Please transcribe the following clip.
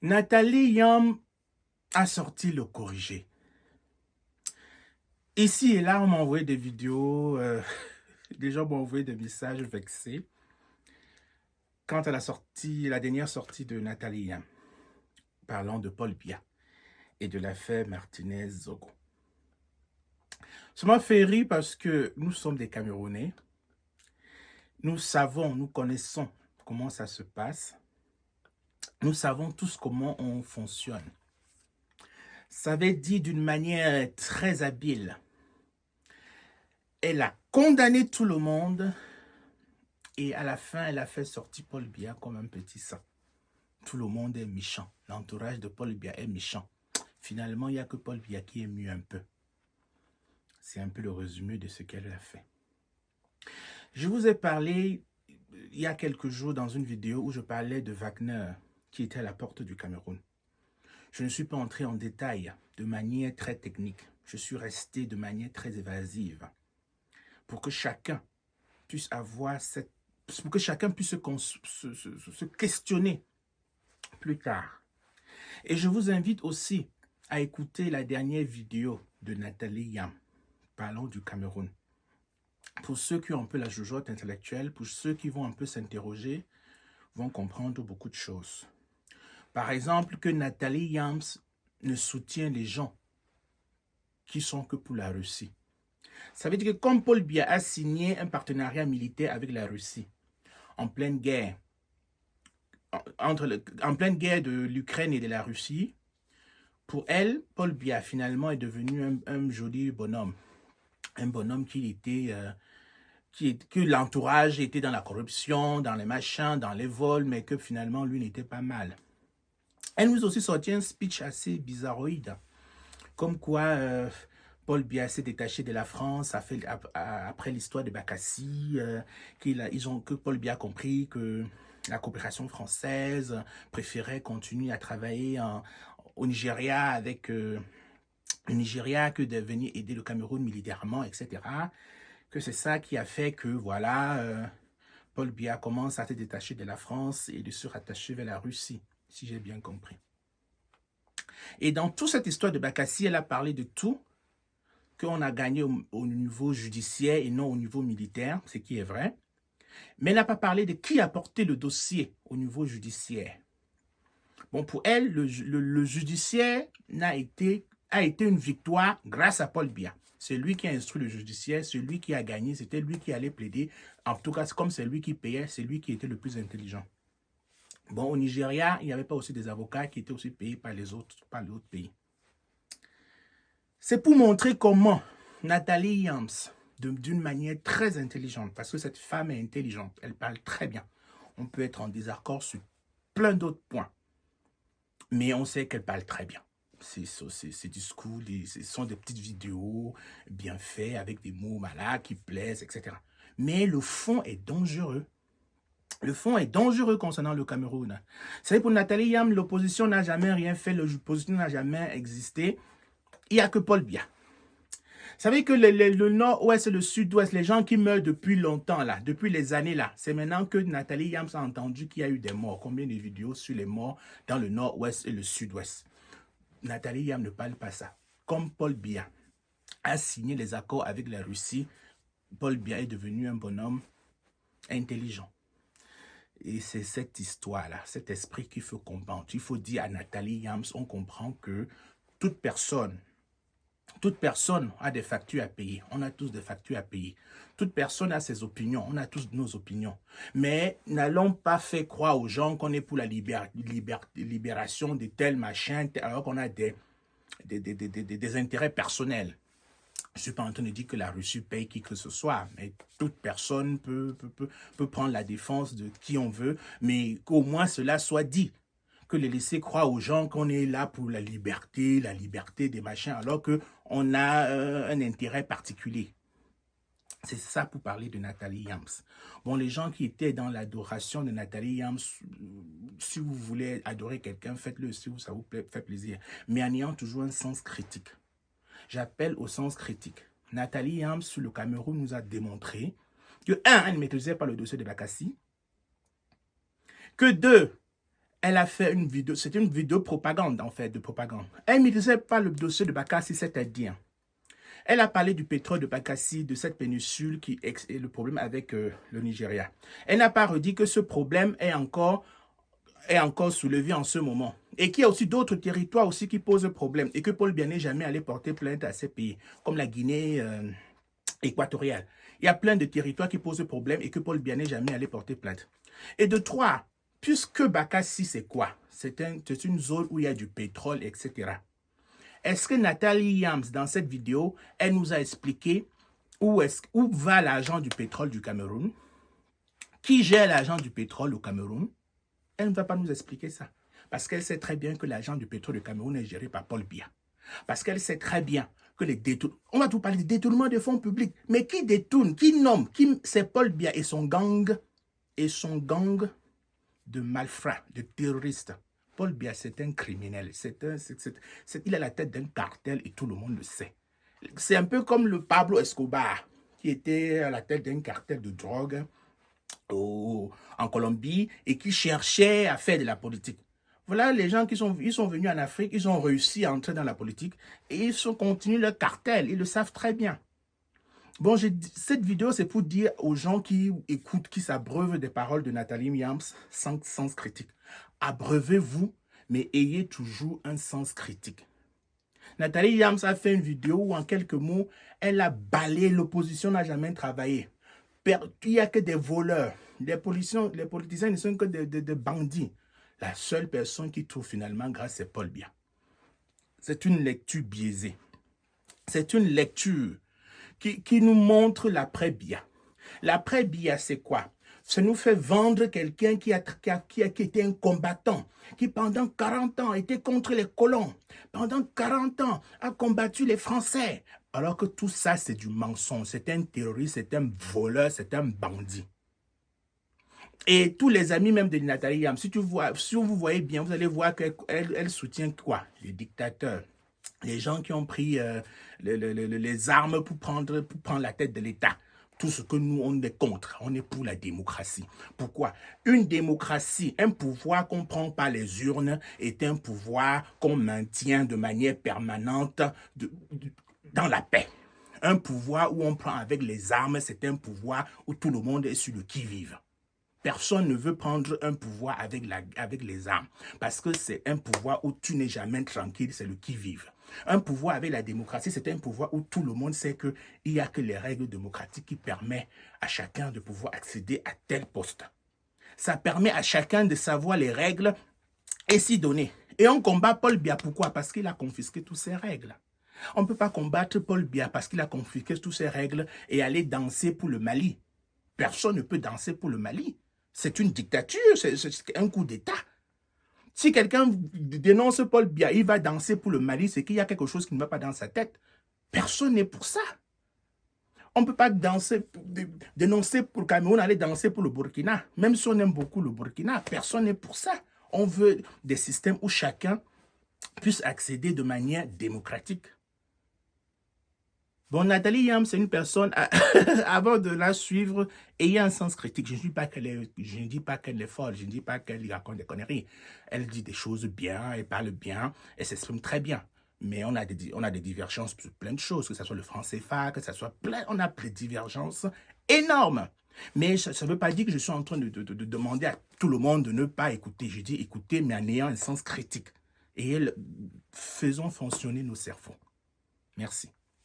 Nathalie Yam a sorti le corrigé. Ici et là, on m'a envoyé des vidéos, des gens m'ont envoyé des messages vexés quant à la dernière sortie de Nathalie Yam, parlant de Paul Biya et de l'affaire Martinez-Zogo. Ça m'a fait rire parce que nous sommes des Camerounais. Nous savons, nous connaissons comment ça se passe. Nous savons tous comment on fonctionne. Ça avait dit d'une manière très habile. Elle a condamné tout le monde et à la fin, elle a fait sortir Paul Biya comme un petit saint. Tout le monde est méchant. L'entourage de Paul Biya est méchant. Finalement, il n'y a que Paul Biya qui est mieux un peu. C'est un peu le résumé de ce qu'elle a fait. Je vous ai parlé il y a quelques jours dans une vidéo où je parlais de Wagner qui était à la porte du Cameroun. Je ne suis pas entré en détail de manière très technique. Je suis resté de manière très évasive pour que chacun puisse avoir pour que chacun puisse se questionner plus tard. Et je vous invite aussi à écouter la dernière vidéo de Nathalie Yam parlant du Cameroun. Pour ceux qui ont un peu la jugeote intellectuelle, pour ceux qui vont un peu s'interroger, vont comprendre beaucoup de choses. Par exemple, que Nathalie Yams ne soutient les gens qui sont que pour la Russie. Ça veut dire que comme Paul Biya a signé un partenariat militaire avec la Russie, en pleine guerre, en pleine guerre de l'Ukraine et de la Russie, pour elle, Paul Biya finalement est devenu un joli bonhomme. Un bonhomme que l'entourage était dans la corruption, dans les machins, dans les vols, mais que finalement lui n'était pas mal. Elle nous a aussi sorti un speech assez bizarroïde, comme quoi Paul Biya s'est détaché de la France après l'histoire de Bakassi, que Paul Biya a compris que la coopération française préférait continuer à travailler au Nigeria avec le Nigeria que de venir aider le Cameroun militairement, etc. Que c'est ça qui a fait que, voilà, Paul Biya commence à se détacher de la France et de se rattacher vers la Russie, si j'ai bien compris. Et dans toute cette histoire de Bakassi, elle a parlé de tout, qu'on a gagné au niveau judiciaire et non au niveau militaire, ce qui est vrai. Mais elle n'a pas parlé de qui a porté le dossier au niveau judiciaire. Bon, pour elle, le judiciaire a été une victoire grâce à Paul Biya. C'est lui qui a instruit le judiciaire, c'est lui qui a gagné, c'était lui qui allait plaider. En tout cas, comme c'est lui qui payait, c'est lui qui était le plus intelligent. Bon, au Nigeria, il n'y avait pas aussi des avocats qui étaient aussi payés par les autres pays. C'est pour montrer comment Nathalie Yams, d'une manière très intelligente, parce que cette femme est intelligente, elle parle très bien. On peut être en désaccord sur plein d'autres points, mais on sait qu'elle parle très bien. Ces discours, ce sont des petites vidéos bien faites, avec des mots malades qui plaisent, etc. Mais le fond est dangereux. Le fond est dangereux concernant le Cameroun. C'est pour Nathalie Yam, l'opposition n'a jamais rien fait, l'opposition n'a jamais existé. Il n'y a que Paul Biya. Vous savez que le nord-ouest et le sud-ouest, les gens qui meurent depuis longtemps, là, depuis les années, là, c'est maintenant que Nathalie Yams a entendu qu'il y a eu des morts. Combien de vidéos sur les morts dans le nord-ouest et le sud-ouest? Nathalie Yams ne parle pas ça. Comme Paul Biya a signé les accords avec la Russie, Paul Biya est devenu un bonhomme intelligent. Et c'est cette histoire-là, cet esprit qu'il faut comprendre. Il faut dire à Nathalie Yams, on comprend que toute personne a des factures à payer. On a tous des factures à payer. Toute personne a ses opinions. On a tous nos opinions. Mais n'allons pas faire croire aux gens qu'on est pour la libération de tel machin, alors qu'on a des intérêts personnels. Je ne suis pas en train de dire que la Russie paye qui que ce soit, mais toute personne peut prendre la défense de qui on veut, mais qu'au moins cela soit dit. Que les laisser croire aux gens qu'on est là pour la liberté des machins, alors qu'on a un intérêt particulier. C'est ça pour parler de Nathalie Yams. Bon, les gens qui étaient dans l'adoration de Nathalie Yams, si vous voulez adorer quelqu'un, faites-le si ça vous fait plaisir, mais en ayant toujours un sens critique. J'appelle au sens critique. Nathalie Yams, sur le Cameroun, nous a démontré que, un, elle ne maîtrisait pas le dossier de Bakassi, que deux, Elle a fait une vidéo, c'était une vidéo propagande, en fait, de propagande. Elle ne disait pas le dossier de Bakassi, c'est-à-dire, elle a parlé du pétrole de Bakassi, de cette péninsule qui est le problème avec le Nigeria. Elle n'a pas redit que ce problème est encore soulevé en ce moment. Et qu'il y a aussi d'autres territoires aussi qui posent problème. Et que Paul Biya n'est jamais allé porter plainte à ces pays, comme la Guinée équatoriale. Il y a plein de territoires qui posent problème et que Paul Biya n'est jamais allé porter plainte. Et de trois, puisque Bakassi, c'est quoi? C'est une zone où il y a du pétrole, etc. Est-ce que Nathalie Yams, dans cette vidéo, elle nous a expliqué où va l'argent du pétrole du Cameroun? Qui gère l'argent du pétrole au Cameroun? Elle ne va pas nous expliquer ça. Parce qu'elle sait très bien que l'argent du pétrole du Cameroun est géré par Paul Biya. Parce qu'elle sait très bien que les détournements... On va tout parler de détournement de fonds publics. Mais qui détourne? Qui nomme? C'est Paul Biya et son gang de malfrats, de terroristes. Paul Biya, c'est un criminel. Il a la tête d'un cartel et tout le monde le sait. C'est un peu comme le Pablo Escobar, qui était à la tête d'un cartel de drogue en Colombie et qui cherchait à faire de la politique. Voilà les gens ils sont venus en Afrique, ils ont réussi à entrer dans la politique et ils continuent leur cartel, ils le savent très bien. Bon, cette vidéo, c'est pour dire aux gens qui écoutent, qui s'abreuvent des paroles de Nathalie Yams sans sens critique. Abreuvez-vous, mais ayez toujours un sens critique. Nathalie Yams a fait une vidéo où, en quelques mots, elle a balayé l'opposition, n'a jamais travaillé. Il n'y a que des voleurs. Les politiciens ne sont que des bandits. La seule personne qui trouve finalement grâce, c'est Paul Biya. C'est une lecture biaisée. C'est une lecture qui nous montre l'après-Biya. L'après-Biya, c'est quoi? Ça nous fait vendre quelqu'un qui a été un combattant, qui pendant 40 ans était contre les colons, pendant 40 ans a combattu les Français. Alors que tout ça, c'est du mensonge. C'est un terroriste, c'est un voleur, c'est un bandit. Et tous les amis même de Nathalie Yams, si vous voyez bien, vous allez voir qu'elle soutient quoi? Les dictateurs. Les gens qui ont pris les armes pour prendre la tête de l'État. Tout ce que nous, on est contre. On est pour la démocratie. Pourquoi? Une démocratie, un pouvoir qu'on prend par les urnes est un pouvoir qu'on maintient de manière permanente dans la paix. Un pouvoir où on prend avec les armes, c'est un pouvoir où tout le monde est sur le qui-vive. Personne ne veut prendre un pouvoir avec les armes parce que c'est un pouvoir où tu n'es jamais tranquille, c'est le qui-vive. Un pouvoir avec la démocratie, c'est un pouvoir où tout le monde sait qu'il n'y a que les règles démocratiques qui permettent à chacun de pouvoir accéder à tel poste. Ça permet à chacun de savoir les règles et s'y donner. Et on combat Paul Biya, pourquoi? Parce qu'il a confisqué toutes ces règles. On ne peut pas combattre Paul Biya parce qu'il a confisqué toutes ces règles et aller danser pour le Mali. Personne ne peut danser pour le Mali. C'est une dictature, c'est un coup d'État. Si quelqu'un dénonce Paul Biya, il va danser pour le Mali, c'est qu'il y a quelque chose qui ne va pas dans sa tête. Personne n'est pour ça. On ne peut pas dénoncer pour le Cameroun, aller danser pour le Burkina. Même si on aime beaucoup le Burkina, personne n'est pour ça. On veut des systèmes où chacun puisse accéder de manière démocratique. Bon, Nathalie Yams, c'est une personne, avant de la suivre, ayez un sens critique. Je ne dis pas qu'elle est folle, je ne dis pas qu'elle raconte des conneries. Elle dit des choses bien, elle parle bien, elle s'exprime très bien. Mais on a des divergences sur plein de choses, que ce soit le franc CFA, que ce soit on a des divergences énormes. Mais ça ne veut pas dire que je suis en train de demander à tout le monde de ne pas écouter. Je dis écouter, mais en ayant un sens critique. Et faisons fonctionner nos cerveaux. Merci.